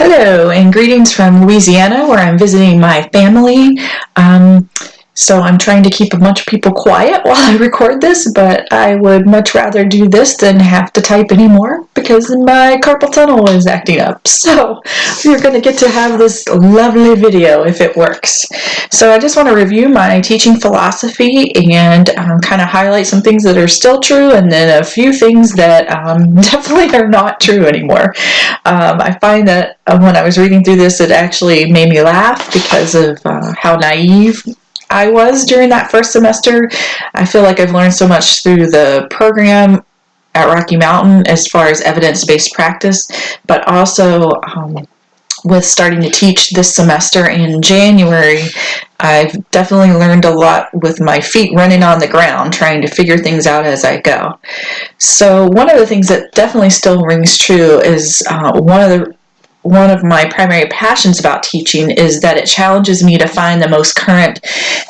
Hello, and greetings from Louisiana, where I'm visiting my family. So I'm trying to keep a bunch of people quiet while I record this, but I would much rather do this than have to type anymore because my carpal tunnel is acting up. So you're going to get to have this lovely video if it works. So I just want to review my teaching philosophy and kind of highlight some things that are still true and then a few things that definitely are not true anymore. I find that when I was reading through this, it actually made me laugh because of how naive I was during that first semester. I feel like I've learned so much through the program at Rocky Mountain as far as evidence-based practice, but also with starting to teach this semester in January, I've definitely learned a lot with my feet running on the ground, trying to figure things out as I go. So one of the things that definitely still rings true is one of my primary passions about teaching is that it challenges me to find the most current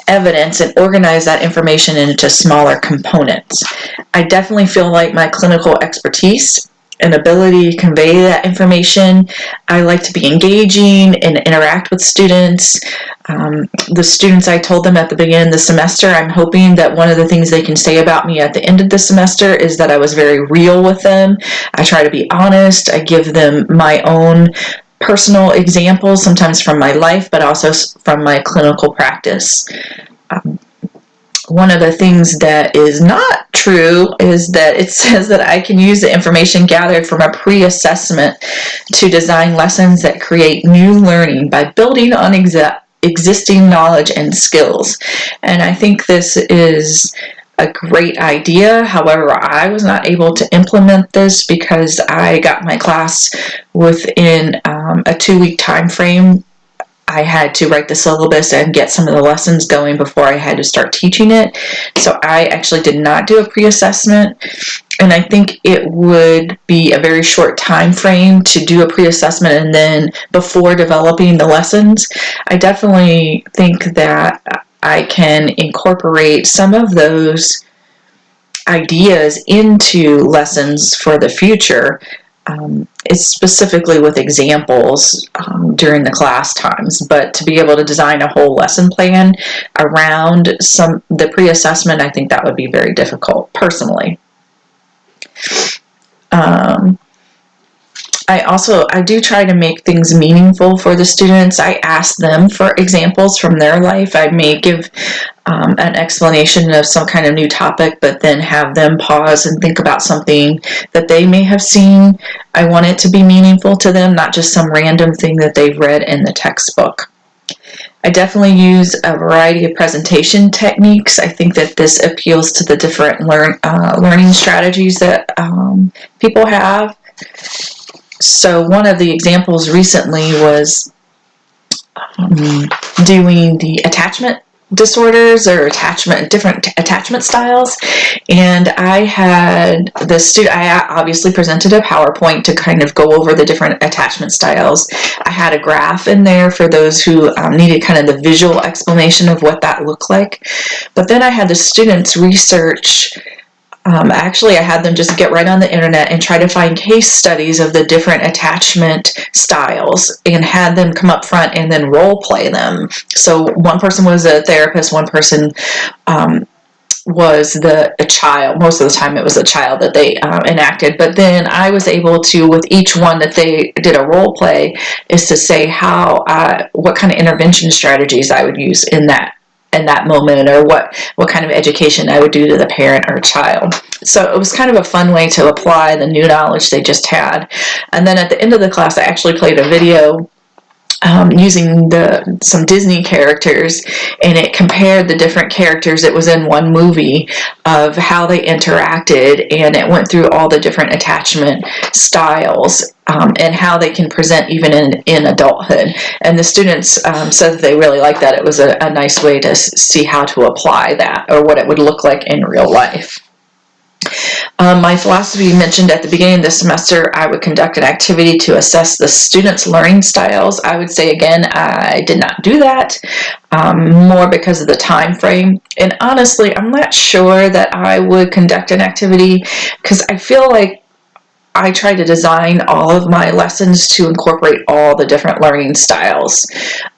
evidence and organize that information into smaller components. I definitely feel like my clinical expertise and ability to convey that information. I like to be engaging and interact with students. The students, I told them at the beginning of the semester, I'm hoping that one of the things they can say about me at the end of the semester is that I was very real with them. I try to be honest. I give them my own personal examples, sometimes from my life, but also from my clinical practice. One of the things that is not true is that it says that I can use the information gathered from a pre-assessment to design lessons that create new learning by building on existing knowledge and skills. And I think this is a great idea. However, I was not able to implement this because I got my class within a 2-week time frame. I had to write the syllabus and get some of the lessons going before I had to start teaching it. So I actually did not do a pre-assessment, and I think it would be a very short time frame to do a pre-assessment and then before developing the lessons. I definitely think that I can incorporate some of those ideas into lessons for the future. It's specifically with examples during the class times, but to be able to design a whole lesson plan around the pre-assessment, I think that would be very difficult personally. I do try to make things meaningful for the students. I ask them for examples from their life. I may give an explanation of some kind of new topic, but then have them pause and think about something that they may have seen. I want it to be meaningful to them, not just some random thing that they've read in the textbook. I definitely use a variety of presentation techniques. I think that this appeals to the different learning strategies that people have. So one of the examples recently was doing the attachment disorders or different attachment styles, and I had the student. I obviously presented a PowerPoint to kind of go over the different attachment styles. I had a graph in there for those who needed kind of the visual explanation of what that looked like, but then I had the students research. Actually, I had them just get right on the internet and try to find case studies of the different attachment styles and had them come up front and then role play them. So one person was a therapist, one person was a child. Most of the time it was a child that they enacted, but then I was able to, with each one that they did a role play, is to say what kind of intervention strategies I would use in that moment, or what kind of education I would do to the parent or child. So it was kind of a fun way to apply the new knowledge they just had. And then at the end of the class, I actually played a video using some Disney characters, and it compared the different characters that was in one movie of how they interacted, and it went through all the different attachment styles and how they can present even in adulthood. And the students said that they really liked that. It was a nice way to see how to apply that or what it would look like in real life. My philosophy mentioned at the beginning of the semester, I would conduct an activity to assess the students' learning styles. I would say again, I did not do that, more because of the time frame. And honestly, I'm not sure that I would conduct an activity because I feel like I try to design all of my lessons to incorporate all the different learning styles.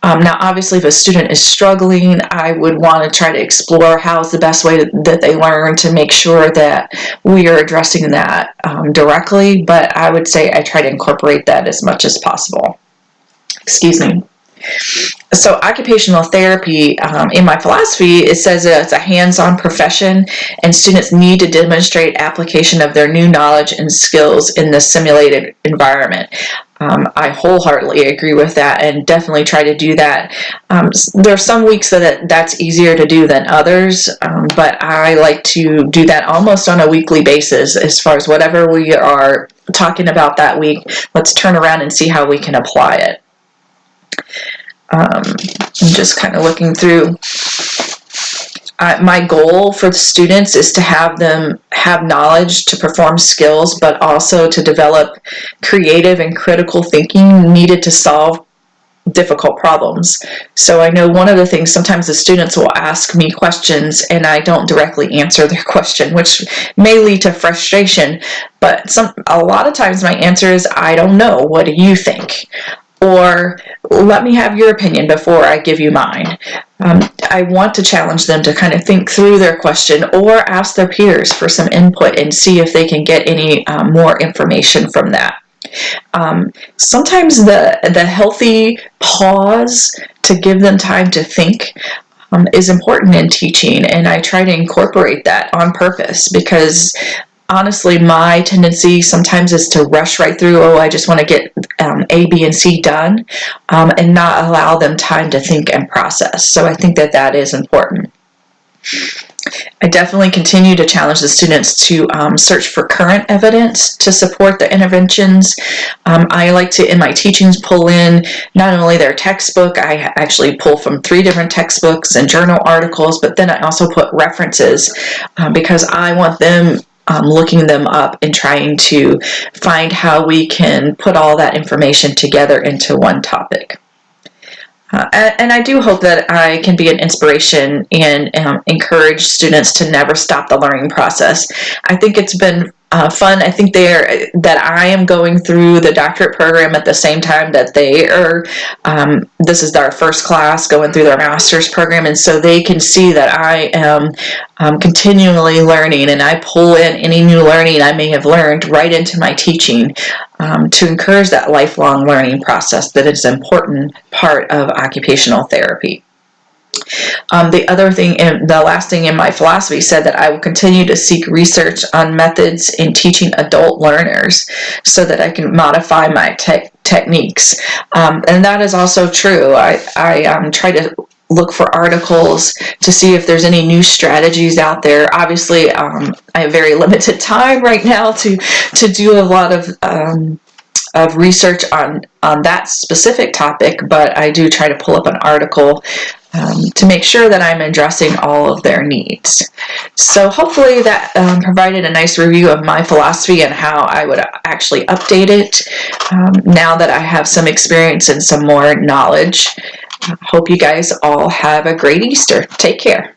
Now, obviously, if a student is struggling, I would want to try to explore how's the best way that they learn to make sure that we are addressing that directly, but I would say I try to incorporate that as much as possible. Excuse me. So occupational therapy, in my philosophy, it says it's a hands-on profession and students need to demonstrate application of their new knowledge and skills in the simulated environment. I wholeheartedly agree with that and definitely try to do that. There are some weeks that's easier to do than others, but I like to do that almost on a weekly basis as far as whatever we are talking about that week. Let's turn around and see how we can apply it. I'm just kind of looking through. My goal for the students is to have them have knowledge to perform skills, but also to develop creative and critical thinking needed to solve difficult problems. So I know one of the things, sometimes the students will ask me questions and I don't directly answer their question, which may lead to frustration, but a lot of times my answer is, I don't know, what do you think? Or let me have your opinion before I give you mine. I want to challenge them to kind of think through their question or ask their peers for some input and see if they can get any more information from that. Sometimes the healthy pause to give them time to think is important in teaching, and I try to incorporate that on purpose because honestly, my tendency sometimes is to rush right through, I just want to get A, B, and C done, and not allow them time to think and process. So I think that is important. I definitely continue to challenge the students to search for current evidence to support the interventions. I like to, in my teachings, pull in not only their textbook, I actually pull from 3 different textbooks and journal articles, but then I also put references because I want them looking them up and trying to find how we can put all that information together into one topic. And I do hope that I can be an inspiration and encourage students to never stop the learning process. I think it's been fun. I think that I am going through the doctorate program at the same time that they are. This is our first class going through their master's program, and so they can see that I am continually learning, and I pull in any new learning I may have learned right into my teaching to encourage that lifelong learning process that is an important part of occupational therapy. The last thing in my philosophy said that I will continue to seek research on methods in teaching adult learners so that I can modify my techniques. And that is also true. I try to look for articles to see if there's any new strategies out there. Obviously, I have very limited time right now to do a lot of research on that specific topic, but I do try to pull up an article to make sure that I'm addressing all of their needs. So hopefully that provided a nice review of my philosophy and how I would actually update it now that I have some experience and some more knowledge. Hope you guys all have a great Easter. Take care.